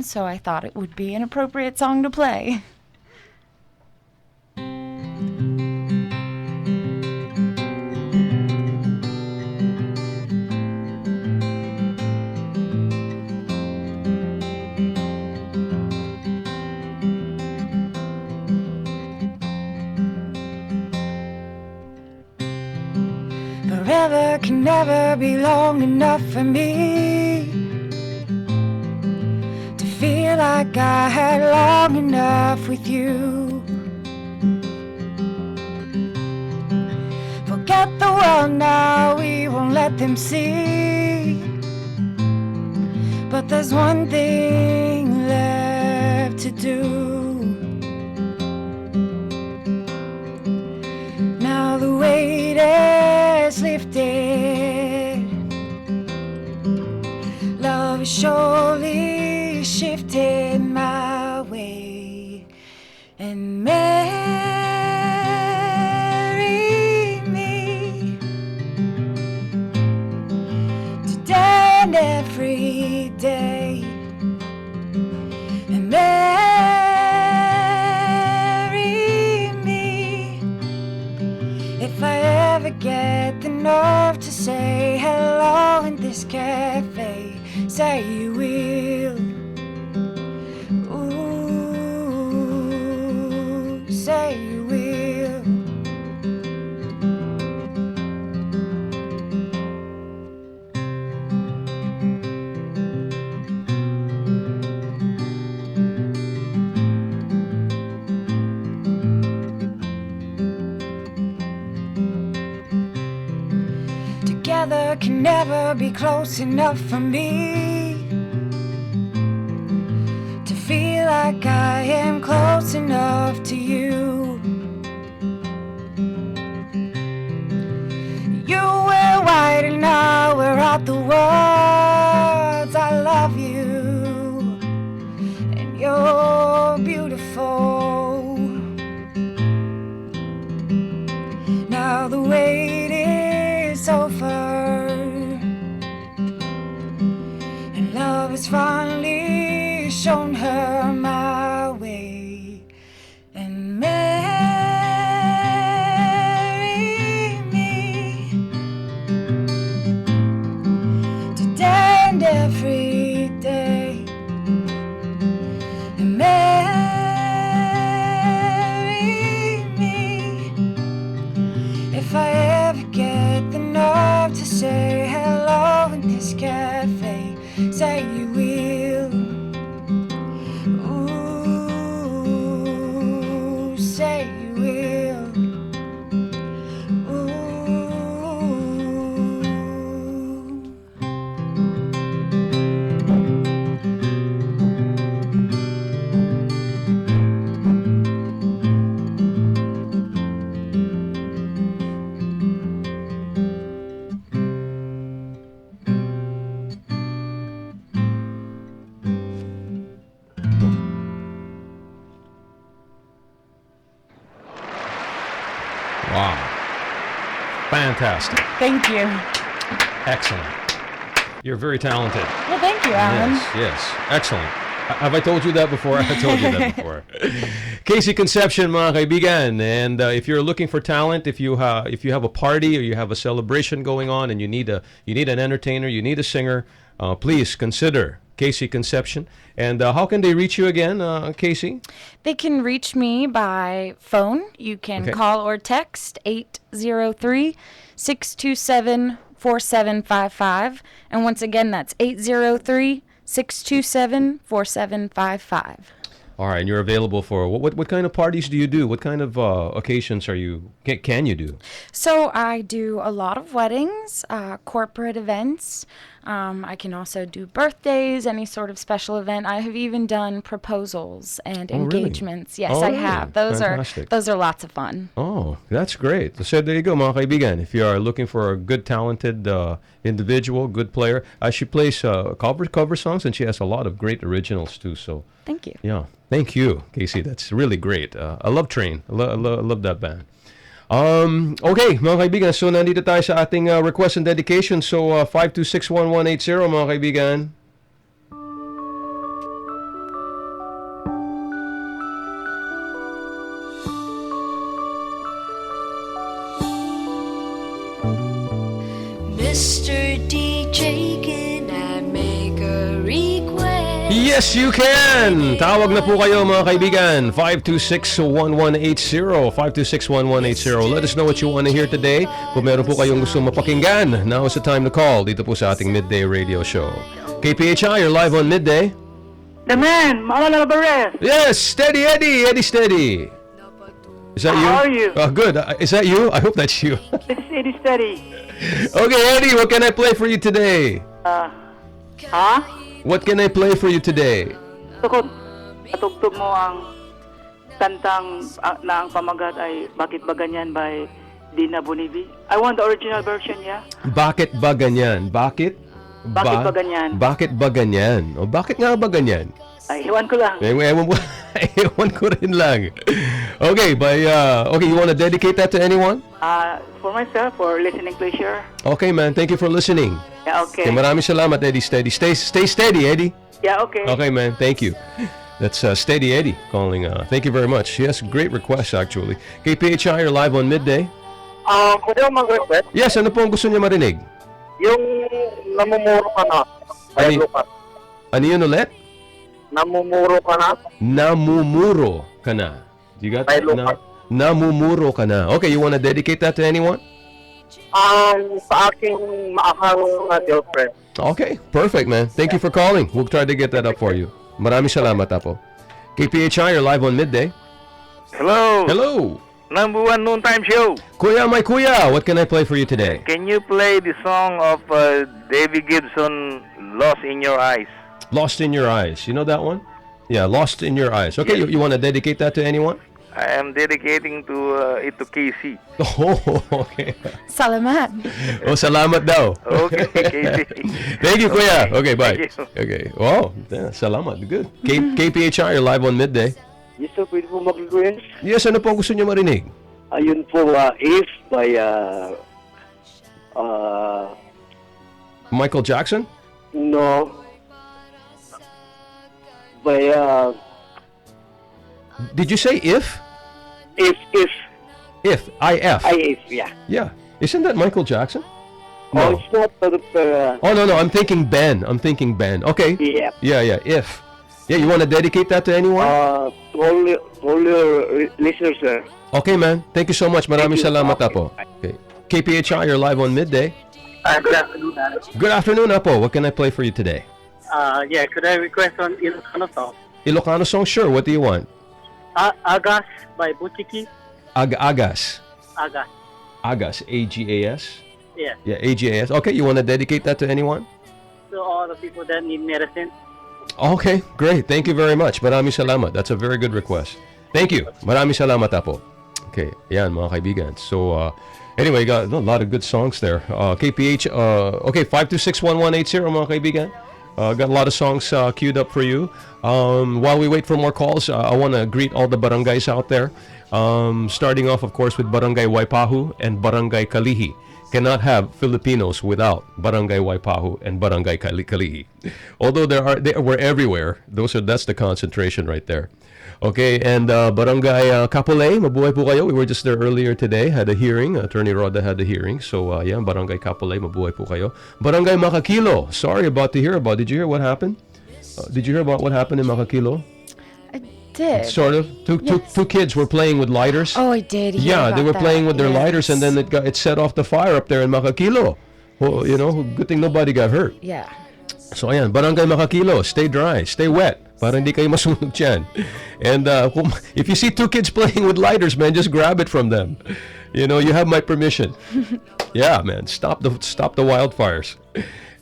so I thought it would be an appropriate song to play. Forever can never be long enough for me to feel like I had long enough with you. Forget the world now, we won't let them see. But there's one thing left to do. Now the weight is lifted, love is surely shifted my way, and marry me today and every day, and marry me if I ever get the nerve to say hello in this cafe. Say you will. Ooh, say you will. Together can never be close enough for me to feel like I am close enough to you. You were white and I wear out the words I love you, and you're beautiful. Now the wait is over, and love has finally shown her my way, and marry me today and every day, and marry me if I ever get the nerve to say hello in this cafe. Say you will. Ooh, say you will. Ooh. Wow. Fantastic. Thank you. Excellent. You're very talented. Well, thank you, Alan. Yes. Excellent. Have I told you that before? I told you that before. KC Conception, mga kaibigan. And if you're looking for talent, if you have a party or you have a celebration going on and you need an entertainer, you need a singer, please consider KC Conception. And how can they reach you again, Casey? They can reach me by phone. You can call or text 803-627-4755. And once again, that's 803-627-4755. All right, and you're available for what kind of parties do you do? What kind of occasions can you do? So I do a lot of weddings, corporate events. I can also do birthdays, any sort of special event. I have even done proposals and engagements. Really? Yes, I really? have. Those Fantastic. are lots of fun. Oh, that's great. So there you go, mga kaibigan. If you are looking for a good, talented individual, good player, she plays cover songs, and she has a lot of great originals too. So thank you. Yeah, thank you, Casey. That's really great. I love Train. I love that band. Okay, mga kaibigan. So nandito tayo sa ating request and dedication. So 5261180, mga kaibigan. Mr. DJ, can I make a request? Yes, you can! Tawag na po kayo mga kaibigan. 526-1180. 526-1180. Let us know what you want to hear today. Kung meron po kayong gusto mapakinggan, now is the time to call dito po sa ating Midday Radio Show. KPHI, you're live on Midday. The man, Mama Alvarez. Yes, Steady Eddie. Eddie Steady. Is that you? How are you? Oh, good. Is that you? I hope that's you. This is Eddie Steady. Okay, Eddie, what can I play for you today? What can I play for you today? Tukod, natugtog mo ang kantang na ang pamagat ay Bakit Ba Ganyan by Dina Bonivi. I want the original version, yeah? Bakit ba ganyan? Bakit Ba ganyan? Bakit ba ganyan? O bakit nga ba ganyan? Ay, iwan ko lang. Ewan ko rin lang. Okay, you want to dedicate that to anyone? For myself, for listening pleasure. Okay, man. Thank you for listening. Yeah, okay. Okay, maraming salamat, Eddie Steady. Stay steady, Eddie. Yeah, okay. Okay, man. Thank you. That's Steady Eddie calling. Thank you very much. Yes, great request, actually. KPHI, you're live on Midday. Pwede mo mag-request? Yes, ano po ang gusto niya marinig? Yung namumuro ka na. Ay, Lucas. Ano yun ulit? Namumuro ka na. Namumuro ka na. You got that? Namumuro ka na. Okay, you wanna dedicate that to anyone? Sa aking maakang girlfriend. Okay, perfect, man. Thank you for calling. We'll try to get that up for you. Maraming salamat, Apo. KPHI, you're live on Midday. Hello. Hello. Number one noontime show. Kuya, my kuya, what can I play for you today? Can you play the song of David Gibson, Lost in Your Eyes? Lost in Your Eyes. You know that one? Yeah, Lost in Your Eyes. Okay, Yes. you want to dedicate that to anyone? I am dedicating it to KC. Oh, okay. Salamat. Oh, salamat daw. Okay, KC. Thank you, kuya. Okay, bye. Thank you. Okay. Wow, yeah, salamat. Good. KPHI, you're live on Midday. Yes, sir. Pwede po mag-request? Yes, ano po ang gusto niyo marinig? Ayun po, If by Michael Jackson? no, by Did you say if? If If. I-F. If, yeah. Yeah. Isn't that Michael Jackson? Oh, it's not Oh, no. I'm thinking Ben. Okay. yeah. Yeah. If. Yeah, you want to dedicate that to anyone? To all your listeners, sir. Okay, man. Thank you so much. Maraming Thank you. salamat, Okay. Apo. Okay. KPHI, you're live on Midday. Good afternoon, Alex. Good afternoon, Apo. What can I play for you today? Yeah, could I request on Ilocano song? Ilocano song? Sure. What do you want? Agas by Butchiki. Agas. Agas. Agas. A-G-A-S? Yeah. Yeah, A-G-A-S. Okay, you want to dedicate that to anyone? So all the people that need medicine. Okay, great. Thank you very much. Maraming salamat. That's a very good request. Thank you. Maraming salamat, Apo. Okay, yan mga kaibigan. So, anyway, got a lot of good songs there. KPH, okay, 526-1180 mga kaibigan. Got a lot of songs queued up for you. While we wait for more calls, I want to greet all the barangays out there. Starting off, of course, with Barangay Waipahu and Barangay Kalihi. Cannot have Filipinos without Barangay Waipahu and Barangay Kalihi. Although we're everywhere. That's the concentration right there. Okay, and Barangay Kapolei, mabuhay po kayo. We were just there earlier today, had a hearing. Attorney Roda had a hearing. So, yeah, Barangay Kapolei, mabuhay po kayo. Barangay Makakilo, sorry about to hear about. Did you hear what happened? Did you hear about what happened in Makakilo? I did. Sort of. Two kids were playing with lighters. Oh, I did. hear Yeah, they about were playing that. with their Yes. lighters, and then it set off the fire up there in Makakilo. Well, good thing nobody got hurt. Yeah. So ayan, Barangay Makakilo, stay dry, stay wet, para hindi kayo masunog dyan. And if you see two kids playing with lighters, man, just grab it from them. You have my permission. Yeah, man, stop the wildfires.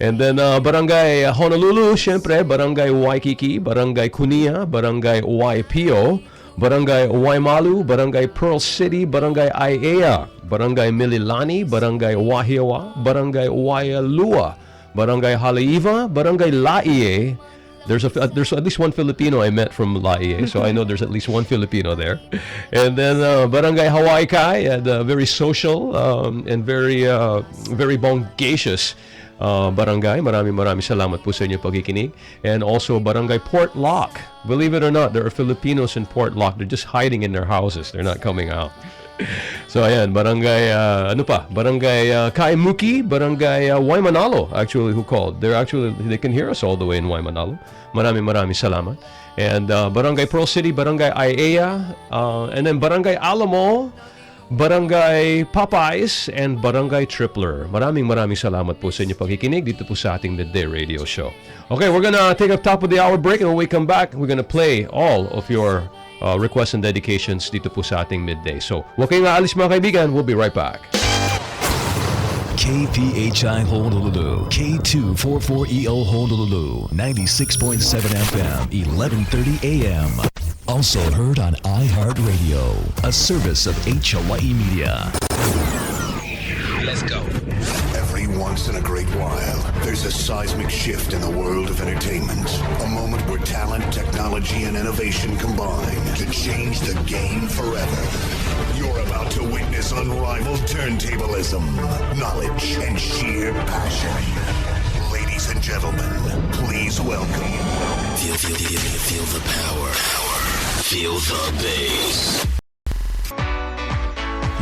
And then Barangay Honolulu, syempre, Barangay Waikiki, Barangay Kunia, Barangay Waipio, Barangay Waimalu, Barangay Pearl City, Barangay Aiea, Barangay Mililani, Barangay Wahiawa, Barangay Waialua, Barangay Haleiwa, Barangay Laie. There's at least one Filipino I met from Laie, so I know there's at least one Filipino there. And then Barangay Hawaii Kai, very social and very bongacious barangay. Maraming salamat po sa inyong pagkikinig. And also Barangay Port Lock. Believe it or not, there are Filipinos in Port Lock. They're just hiding in their houses. They're not coming out. So ayan, barangay barangay Kaimuki, barangay Waimanalo actually who called. They can hear us all the way in Waimanalo. Maraming salamat. And barangay Pearl City, barangay Aiea, and then barangay Alamo, barangay Popeyes, and barangay Tripler. Maraming salamat po sa inyo pakikinig dito po sa ating Midday Radio Show. Okay, we're gonna take a top of the hour break, and when we come back, we're gonna play all of your requests and dedications dito po sa ating Midday. So, huwag kayong aalis mga kaibigan. We'll be right back. KPHI Honolulu, K244EO Honolulu, 96.7 FM, 11:30 AM. Also heard on iHeartRadio, a service of H Hawaii Media. Let's go. Every once in a great while, there's a seismic shift in the world of entertainment. A moment where talent, technology, and innovation combine to change the game forever. You're about to witness unrivaled turntablism, knowledge, and sheer passion. Ladies and gentlemen, please welcome. Feel the power. Feel the bass.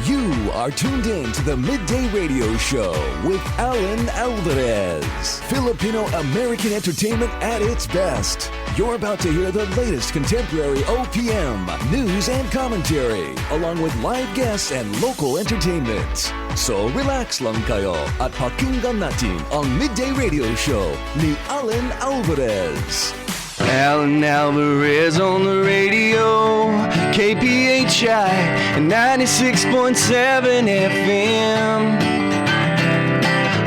You are tuned in to the Midday Radio Show with Alan Alvarez. Filipino American entertainment at its best. You're about to hear the latest contemporary OPM, news and commentary, along with live guests and local entertainment. So relax lang kayo at pakinggan natin ang Midday Radio Show ni Alan Alvarez. Alan Alvarez on the radio, KPHI 96.7 FM.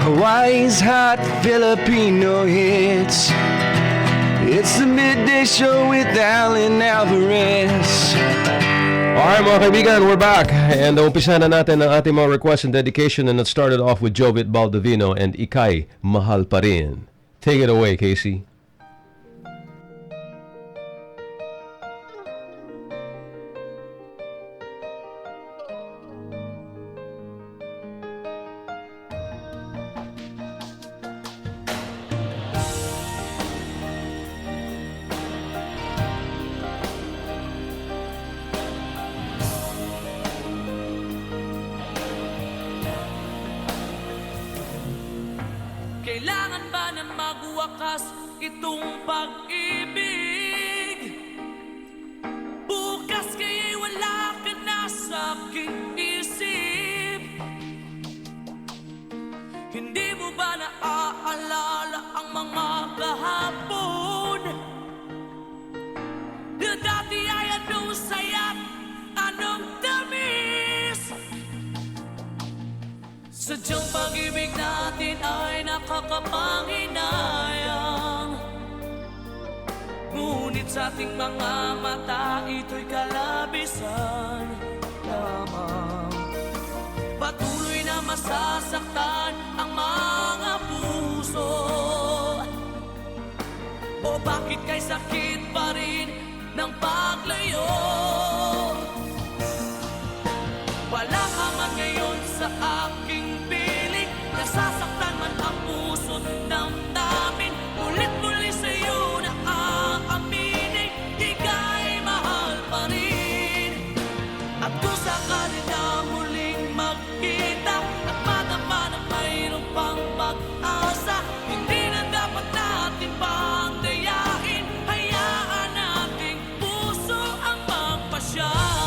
Hawaii's hot Filipino hits. It's the Midday Show with Alan Alvarez. Alright mga kaibigan, we're back. And umpisa na natin ang ating mga requests and dedication, and it started off with Jovit Baldovino and Ikay, Mahal Pa Rin. Take it away, Casey. Kailangan ba na magwakas itong pag-ibig? Bukas kaya'y wala ka na sa aking isip. Hindi mo ba naaalala ang mga kahapon? Na dati ay anong saya't anong tamis? Sadyang pag-ibig natin ay nakakapanghinayang. Ngunit sa ating mga mata ito'y kalabisan lamang. Patuloy na masasaktan ang mga puso. O bakit kay sakit pa rin ng paglayo? Wala ka man ngayon sa aking piling. Nasasaktan man ang puso't damdamin. Ulit-muli sa'yo na aaminin, ika'y mahal pa rin. At kung sakali na muling magkita at madama na mayroong pang pag-asa, hindi na dapat natin pang dayain. Hayaan nating puso ang magpasya.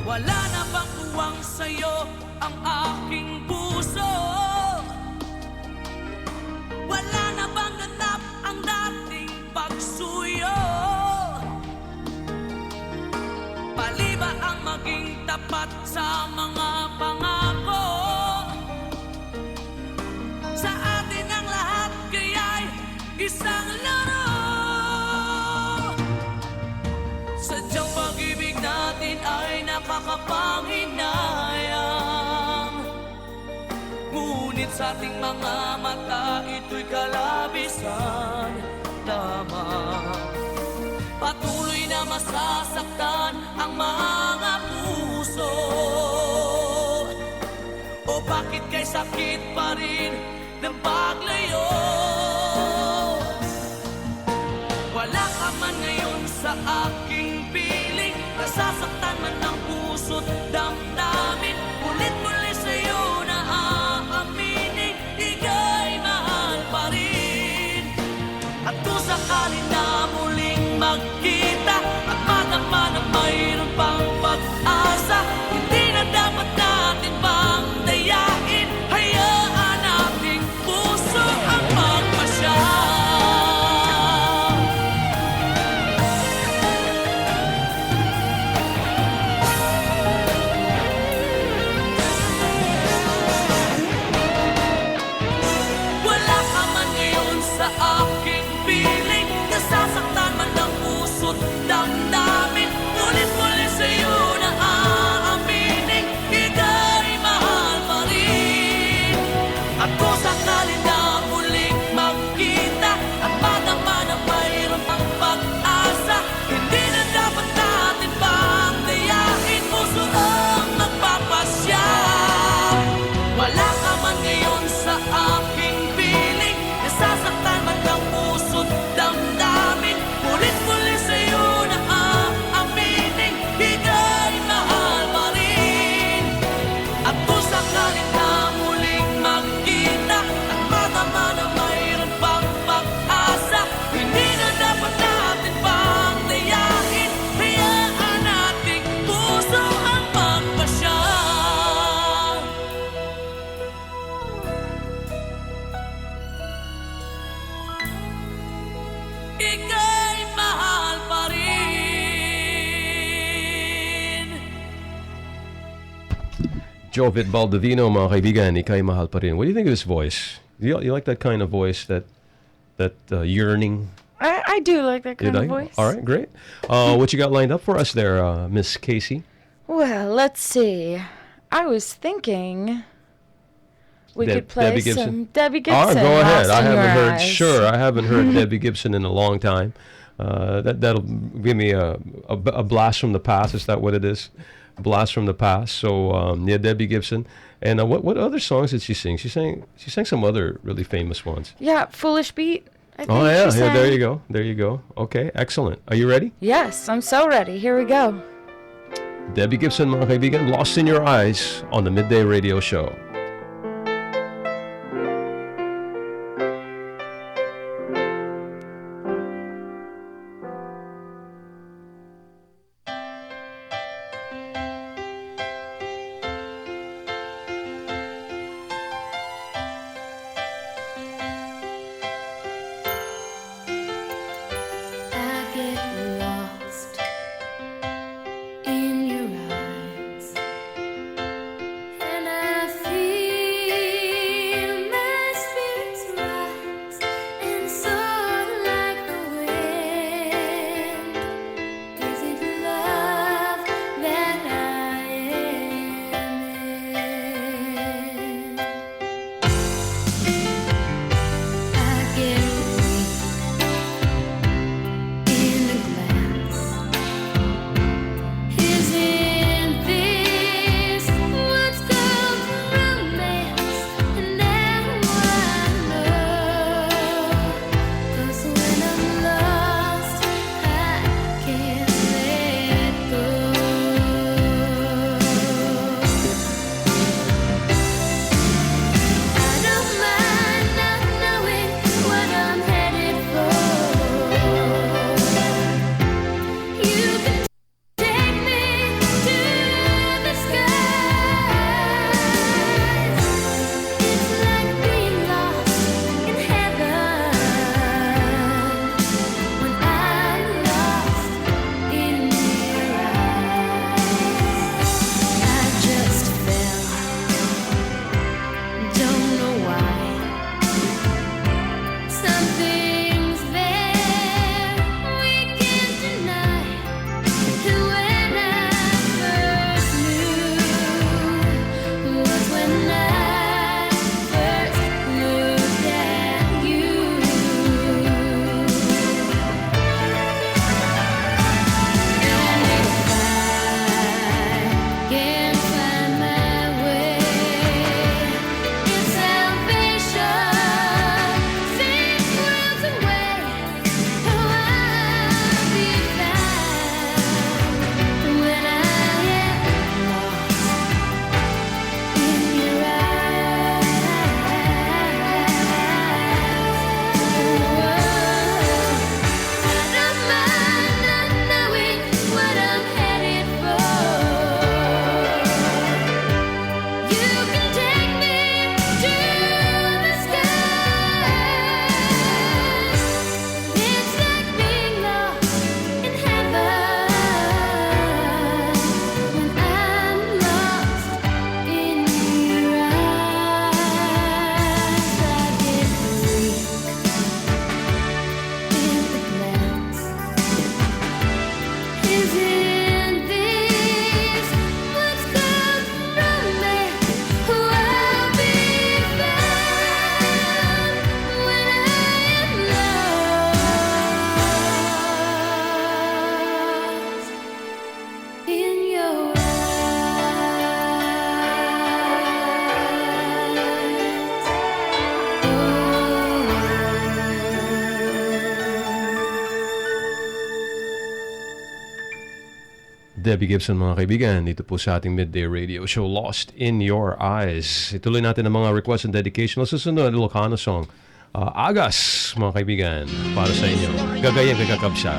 Wala na bang uwang sa'yo ang aking puso? Wala na bang ganap ang dating pagsuyo? Paliba ang maging tapat sa mga pangako? Sa atin ang lahat kaya'y isang laro. Sadyang pag-ibig natin ay nakakapanghinayang. Ngunit sa ating mga mata ito'y kalabisan lamang. Patuloy na masasaktan ang mga puso. O bakit kay sakit pa rin ng paglayo. Wala ka man ngayon sa aking piling, nasasaktan man ang puso't damdamin. Ulit-ulit sa'yo na aaminin, ika'y mahal pa rin. At kung sakali na muling magkita at madama na mayroon pang pag-asa, hindi na dapat natin pang dayain. Hayaan nating puso ang magpasya. Wala ka man ngayon sa aking piling, nasasaktan man ang puso't damdamin. Ulit-ulit sa'yo na aaminin, ika'y mahal pa rin. At kung sakali na muling magkita at madama na mayroon pang pag-asa, hindi na dapat natin pang dayain. Puso ang magpapasya. Wala ka man ngayon sa aking piling, nasasaktan man ang puso't damdamin. Ulit-ulit sa'yo na aaminin, ika'y mahal pa rin. At kung sakali na muling magkita at madama na mayroon pang pag-asa, hindi na dapat natin pang dayain. Hayaan nating puso ang magpasya. Ika'y mahal pa rin. Jovit Baldovino, mga kaibigan, ika'y mahal pa rin. What do you think of his voice? You like that kind of voice, that yearning? I do like that You kind of like? voice. All right, great. What you got lined up for us there, Miss Casey? Well, let's see. I was thinking we could play Debbie Gibson? some Debbie All right, Gibson. go ahead. Lost I in Your haven't heard. Eyes. Sure, I haven't heard Debbie Gibson in a long time. That'll give me a blast from the past. Is that what it is? Blast from the past. So yeah, Debbie Gibson. And what other songs did she sing? She sang some other really famous ones. Yeah, Foolish Beat. I think Oh yeah, she yeah. There sang. you go. There you go. Okay, excellent. Are you ready? Yes, I'm so ready. Here we go. Debbie Gibson, mga kaibigan, Lost in Your Eyes on the Midday Radio Show. I get lost in your eyes, and I feel in your Debbie Gibson, mga kaibigan, dito po sa ating Midday Radio Show, Lost in Your Eyes. Ituloy natin ang mga requests and dedication. Susunod, Ilocano song, Agas, mga kaibigan, para sa inyo. Gagayang kagakabsa.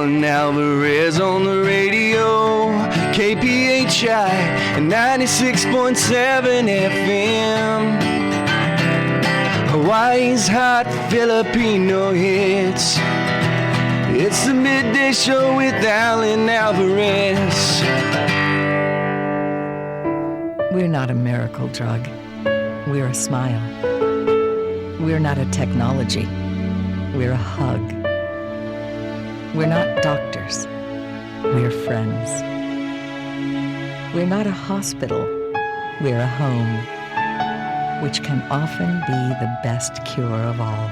Alan Alvarez on the radio, KPHI 96.7 FM. Hawaii's hot Filipino hits. It's the midday show with Alan Alvarez. We're not a miracle drug. We're a smile. We're not a technology. We're a hug. We're not doctors. We're friends. We're not a hospital. We're a home, which can often be the best cure of all.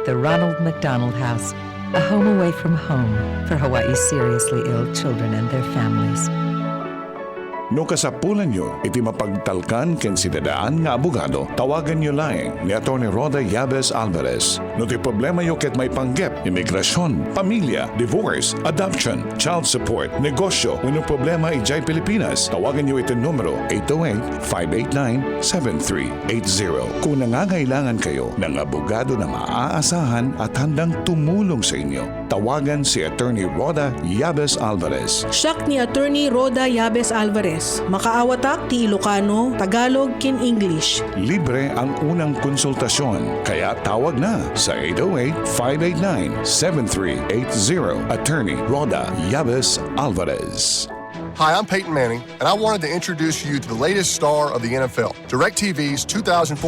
The Ronald McDonald House, a home away from home for Hawaii's seriously ill children and their families. No kasapulan nyo, iti mapagtalkan ken sinadaan nga abogado, tawagan nyo laing ni Atty. Roda Yabes Alvarez. No ti problema yo ket may panggep, imigrasyon, pamilya, divorce, adoption, child support, negosyo, wenno problema ijay Pilipinas, tawagan nyo iti numero 808-589-7380. Kung nangangailangan kayo ng abogado na maaasahan at handang tumulong sa inyo, tawagan si Atty. Roda Yabes Alvarez. Siak ni Atty. Roda Yabes Alvarez. Makaawatak ti Ilocano, Tagalog, ken English. Libre ang unang konsultasyon, kaya tawag na sa 808-589-7380. Attorney Roda Yabes Alvarez. Hi, I'm Peyton Manning, and I wanted to introduce you to the latest star of the NFL, DirecTV's 2014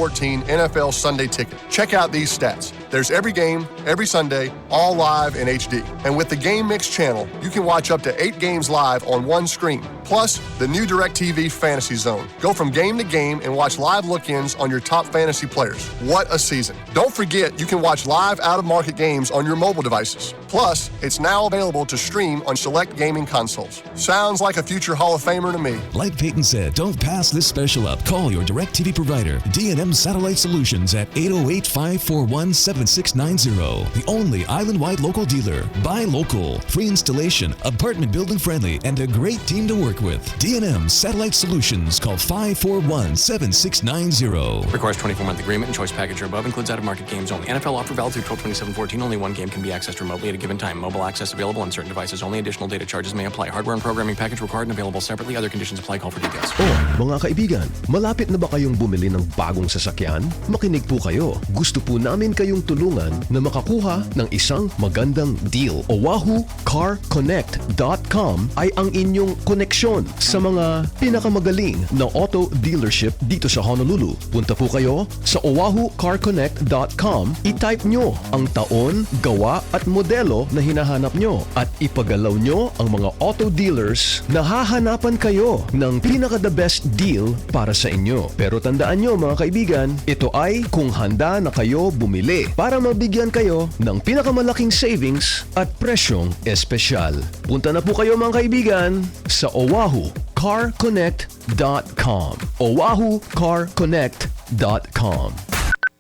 NFL Sunday Ticket. Check out these stats. There's every game, every Sunday, all live in HD. And with the Game Mix channel, you can watch up to 8 games live on one screen. Plus, the new DirecTV Fantasy Zone. Go from game to game and watch live look-ins on your top fantasy players. What a season. Don't forget, you can watch live out-of-market games on your mobile devices. Plus, it's now available to stream on select gaming consoles. Sounds like a future Hall of Famer to me. Like Peyton said, don't pass this special up. Call your DirecTV provider, D&M Satellite Solutions at 808-541-7690. The only island-wide local dealer. Buy local. Free installation, apartment building friendly, and a great team to work with. D&M Satellite Solutions. Call 541-7690. Requires 24-month agreement and choice package or above. Includes out-of-market games only. NFL offer valid through 12/27/14. Only one game can be accessed remotely at a given time. Mobile access available on certain devices only. Additional data charges may apply. Hardware and programming package required and available separately. Other conditions apply. Call for details. Mga kaibigan, malapit na ba kayong bumili ng bagong sasakyan? Makinig po kayo. Gusto po namin kayong tulungan na makakuha ng isang magandang deal. OahuCarConnect.com ay ang inyong koneksyon sa mga pinakamagaling na auto dealership dito sa Honolulu. Punta po kayo sa OahuCarConnect.com, i-type nyo ang taon, gawa at modelo na hinahanap nyo at ipagalaw nyo ang mga auto dealers na hahanapan kayo ng pinaka-the best deal para sa inyo. Pero tandaan nyo mga kaibigan, ito ay kung handa na kayo bumili para mabigyan kayo ng pinakamalaking savings at presyong espesyal. Punta na po kayo mga kaibigan sa OahuCarConnect.com. OahuCarConnect.com.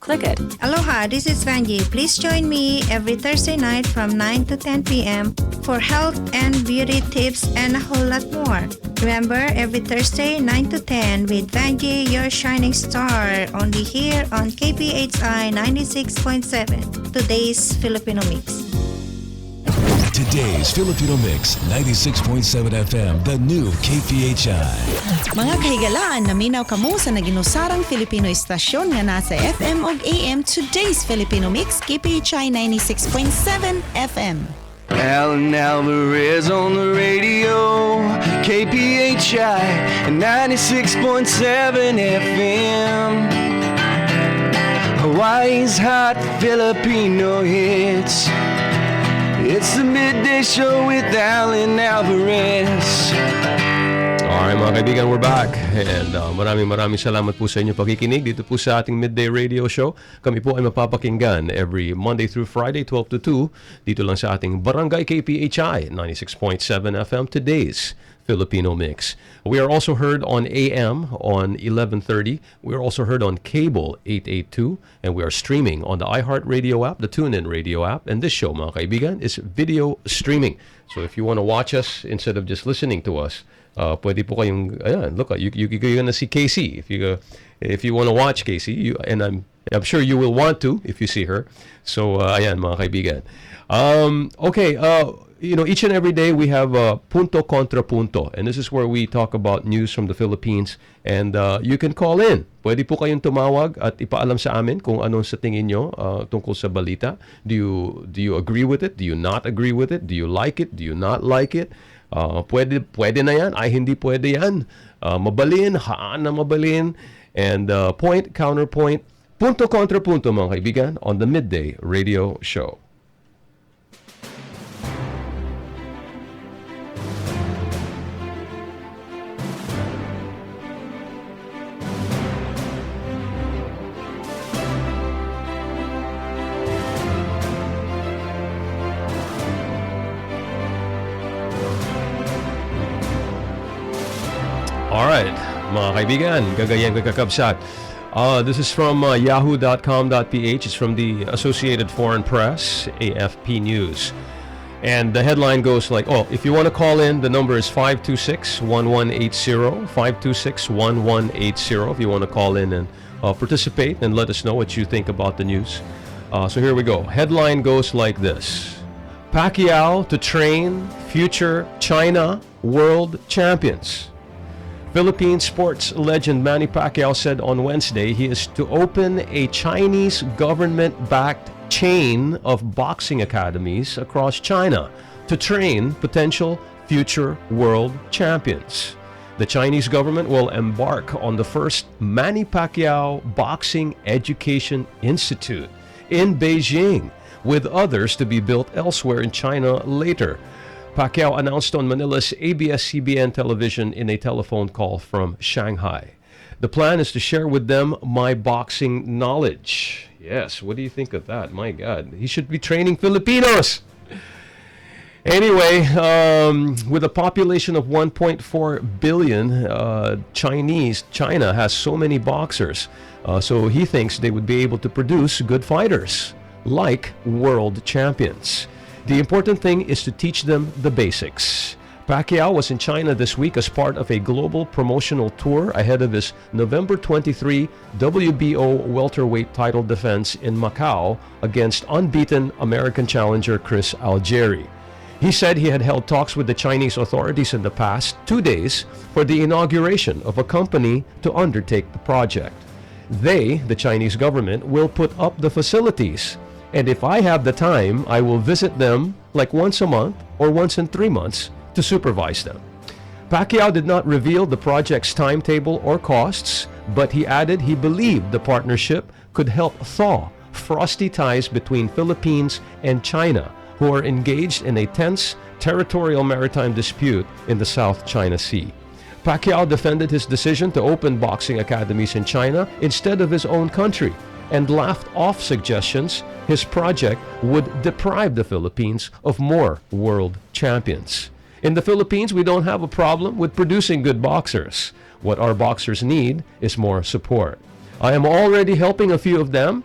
Click it. Aloha, this is Vanji. Please join me every Thursday night from 9 to 10 p.m. for health and beauty tips and a whole lot more. Remember, every Thursday, 9 to 10 with Vanji, your shining star, only here on KPHI 96.7, today's Filipino Mix. Today's Filipino Mix, 96.7 FM, the new KPHI. Mga kahigalaan, naminaw kamo sa naginusarang Filipino istasyon nga nasa FM ug AM. Today's Filipino Mix, KPHI 96.7 FM. Alan Alvarez on the radio, KPHI 96.7 FM. Hawaii's hot Filipino hits. It's the midday show with Alan Alvarez. Alright mga kaibigan, we're back. And maraming salamat po sa inyo pakikinig dito po sa ating Midday Radio Show. Kami po ay mapapakinggan every Monday through Friday, 12 to 2, dito lang sa ating Barangay KPHI 96.7 FM, today's Filipino Mix. We are also heard on AM on 1130. We are also heard on cable 882. And we are streaming on the iHeartRadio app, the TuneIn Radio app. And this show, mga kaibigan, is video streaming. So if you want to watch us instead of just listening to us, pwede po kayong, ayan, look, you're gonna see Casey. If you want to watch Casey, and I'm I'm sure you will want to if you see her. So, ayan mga kaibigan. Okay, each and every day we have Punto Contra Punto. And this is where we talk about news from the Philippines. And you can call in. Pwede po kayong tumawag at ipaalam sa amin kung anong sa tingin nyo tungkol sa balita. Do you agree with it? Do you not agree with it? Do you like it? Do you not like it? Pwede na yan? Ay, hindi pwede yan. Mabalin, haan na mabalin. And point, counterpoint, punto contra punto mga kaibigan on the Midday Radio Show. All right, mga kaibigan, gagayan kakabsat. This is from yahoo.com.ph. It's from the Associated Foreign Press, AFP News. And the headline goes like, if you want to call in, the number is 526-1180, 526-1180 if you want to call in and participate and let us know what you think about the news. So here we go. Headline goes like this. Pacquiao to train future China world champions. Philippine sports legend Manny Pacquiao said on Wednesday he is to open a Chinese government-backed chain of boxing academies across China to train potential future world champions. The Chinese government will embark on the first Manny Pacquiao Boxing Education Institute in Beijing, with others to be built elsewhere in China later. Pacquiao announced on Manila's ABS-CBN television in a telephone call from Shanghai. The plan is to share with them my boxing knowledge. Yes, what do you think of that? My God, he should be training Filipinos. Anyway, with a population of 1.4 billion, China has so many boxers. So he thinks they would be able to produce good fighters, like world champions. The important thing is to teach them the basics. Pacquiao was in China this week as part of a global promotional tour ahead of his November 23 WBO welterweight title defense in Macau against unbeaten American challenger Chris Algieri. He said he had held talks with the Chinese authorities in the past 2 days for the inauguration of a company to undertake the project. They, the Chinese government, will put up the facilities. And if I have the time, I will visit them like once a month or once in 3 months to supervise them. Pacquiao did not reveal the project's timetable or costs, but he added he believed the partnership could help thaw frosty ties between Philippines and China, who are engaged in a tense territorial maritime dispute in the South China Sea. Pacquiao defended his decision to open boxing academies in China instead of his own country, and laughed off suggestions his project would deprive the Philippines of more world champions. In the Philippines, we don't have a problem with producing good boxers. What our boxers need is more support. I am already helping a few of them.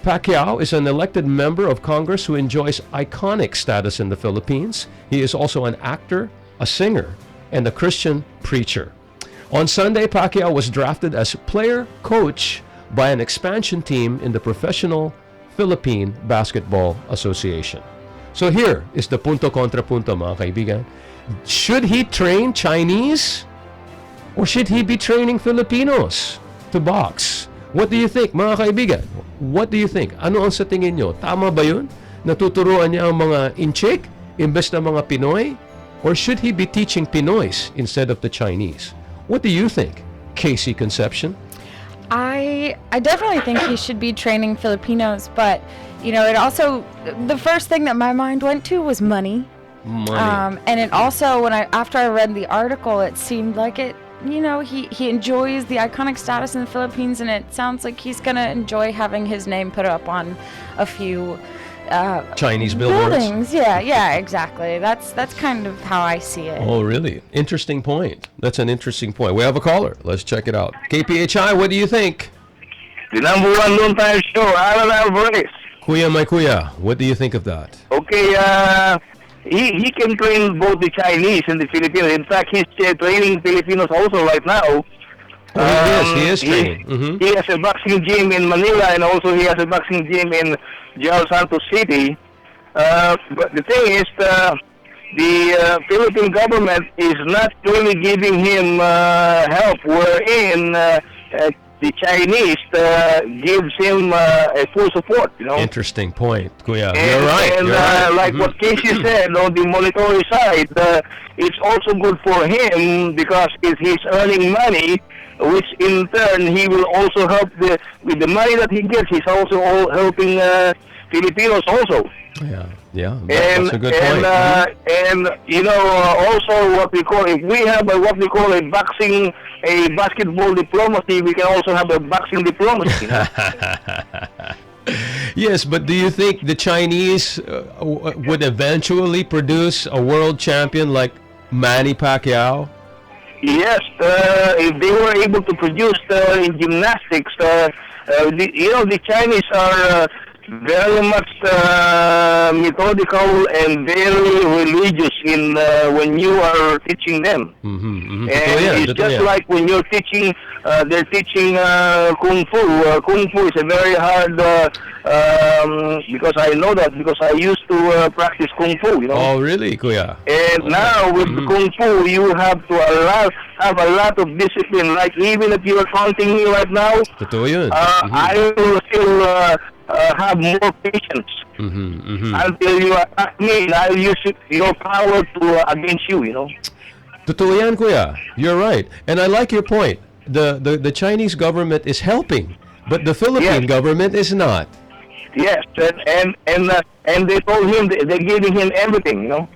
Pacquiao is an elected member of Congress who enjoys iconic status in the Philippines. He is also an actor, a singer, and a Christian preacher. On Sunday, Pacquiao was drafted as player-coach by an expansion team in the Professional Philippine Basketball Association. So here is the punto contra punto, mga kaibigan. Should he train Chinese or should he be training Filipinos to box? What do you think, mga kaibigan? What do you think? Ano ang sa tingin nyo? Tama ba yun? Natuturuan niya ang mga Inchik imbes na mga Pinoy? Or should he be teaching Pinoys instead of the Chinese? What do you think, Casey Concepcion? I definitely think he should be training Filipinos, but it also, the first thing that my mind went to was money. And it also, after I read the article, it seemed like he enjoys the iconic status in the Philippines, and it sounds like he's gonna enjoy having his name put up on a few Chinese buildings. Yeah, exactly. That's kind of how I see it. Oh, really? Interesting point. That's an interesting point. We have a caller. Let's check it out. KPHI, what do you think? The number one long-time show, Alan Alvarez. Kuya, my kuya, what do you think of that? Okay, he can train both the Chinese and the Filipinos. In fact, he's training Filipinos also right now. He is training. He has a boxing gym in Manila, and also he has a boxing gym in General Santos City. But the thing is, the Philippine government is not really giving him help, wherein the Chinese gives him a full support, you know. Interesting point, Kuya. And, You're right. And you're right. like what Casey said, on the monetary side, it's also good for him because he's earning money, which in turn he will also help with the money that he gets. He's also helping Filipinos also. Yeah, that's a good point. And you know, also what we call, if we have what we call a basketball diplomacy, we can also have a boxing diplomacy. You know? Yes, but do you think the Chinese would eventually produce a world champion like Manny Pacquiao? Yes, if they were able to produce in gymnastics, the Chinese are very much methodical and very religious in when you are teaching them. And it's just like when you're teaching, they're teaching Kung Fu. Kung Fu is a very hard, because I know that because I used to practice Kung Fu, you know. Oh, really, Kuya? And now with Kung Fu, you have to have a lot of discipline. Like even if you are taunting me right now, I will still have more patience until you attack me, and I'll use your power to against you, you know. Totoo yan, Kuya. You're right. And I like your point. The Chinese government is helping, but the Philippine government is not. Yes, and they told him they're giving him everything, you know.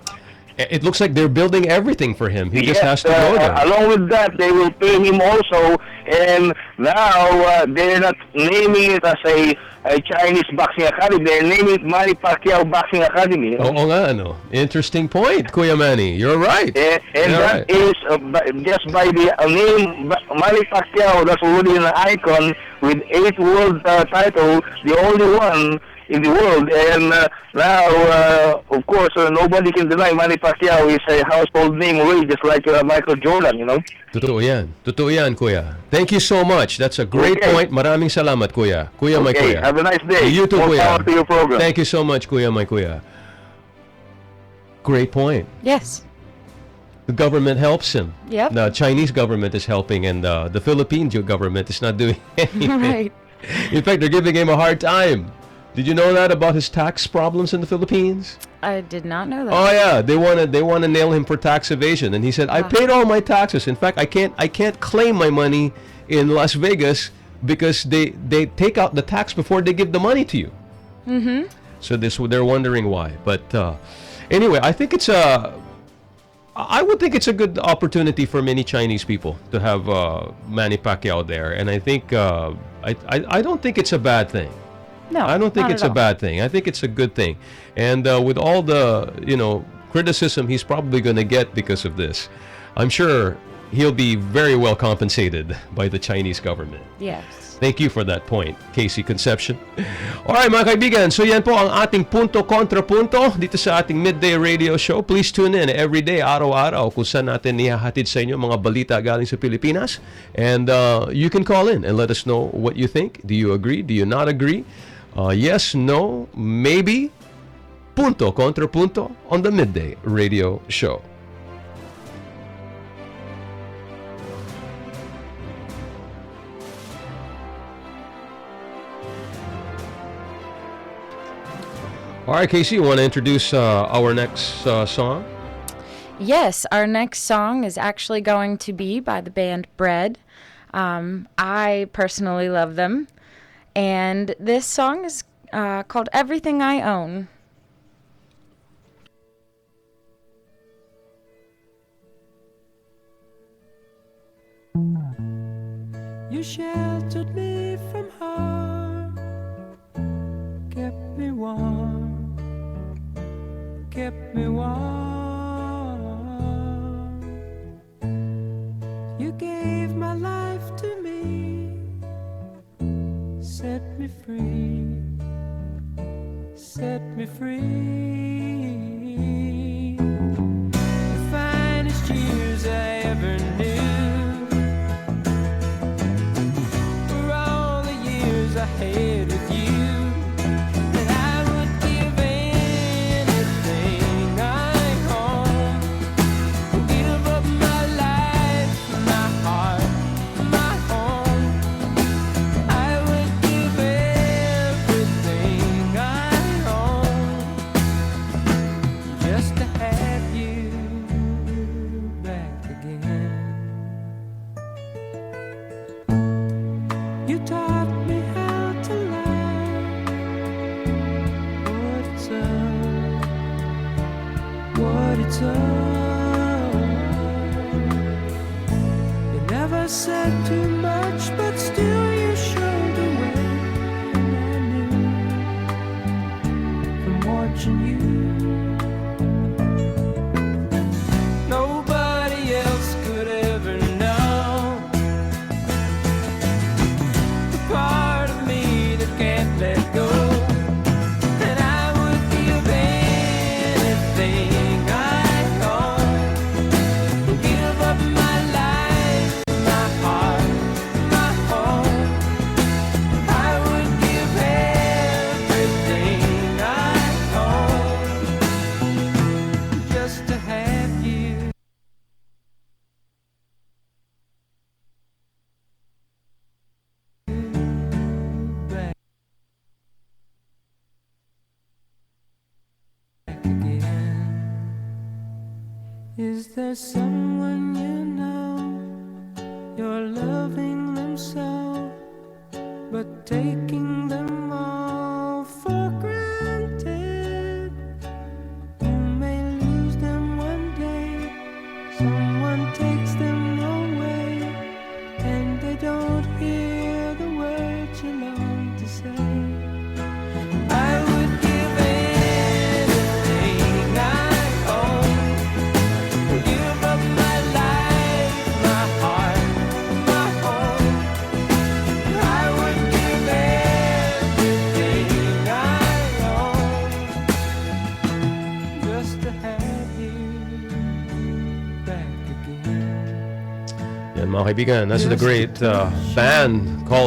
It looks like they're building everything for him. He just has to go there. Along with that, they will pay him also, and now they're not naming it as a Chinese Boxing Academy. They're naming it Manny Pacquiao Boxing Academy. You know? Oo nga, ano. Interesting point, Kuya Manny. You're right. And that is just by the name Manny Pacquiao, that's already an icon with 8 world titles, the only one in the world. And now, of course, nobody can deny Manny Pacquiao is a household name already, just like Michael Jordan, you know. Totoo yan. Totoo yan, Kuya. Thank you so much. That's a great point. Maraming salamat, Kuya. Kuya, my Kuya. Have a nice day. You too, More Kuya. power to your program. Thank you so much, Kuya, my Kuya. Great point. Yes. The government helps him. Yep. The Chinese government is helping, and the Philippine government is not doing anything. Right. In fact, they're giving him a hard time. Did you know that about his tax problems in the Philippines? I did not know that. Oh yeah, they want to nail him for tax evasion, and he said, "I paid all my taxes. In fact, I can't claim my money in Las Vegas because they take out the tax before they give the money to you." So they're wondering why. But anyway, I think I would think it's a good opportunity for many Chinese people to have Manny Pacquiao there, and I think I don't think it's a bad thing. No, I don't think not it's at a all. bad thing. I think it's a good thing. And with all the, criticism he's probably going to get because of this, I'm sure he'll be very well compensated by the Chinese government. Yes. Thank you for that point, Casey Conception. Alright mga kaibigan, so yan po ang ating punto kontra punto dito sa ating midday radio show. Please tune in every day, araw-araw, kung saan natin nihahatid sa inyo mga balita galing sa Pilipinas. And you can call in and let us know what you think. Do you agree? Do you not agree? Yes, no, maybe. Punto kontra punto on the midday radio show. All right, Casey, you want to introduce our next song? Yes, our next song is actually going to be by the band Bread. I personally love them. And this song is called Everything I Own. You sheltered me from harm, kept me warm, kept me warm. You gave my life to me, set me free, set me free. The finest years I ever knew, just to have you back again. You taught me how to laugh, what it's up. You never said too much, but still you showed the way, and I knew from watching you. Nobody else could ever know the part of me that can't let go. And I would give anything I own, give up my life, my heart, my home. I would give everything I own just to have you. Back again. Is there someone you know you're loving them so, but taking them all for granted? You may lose them one day, someone takes them away, and they don't hear the words you long to say. I would give anything I own, give up my life, my heart, my home. I would give everything I own just to have you back again. Yan mga kaibigan, that's the great band called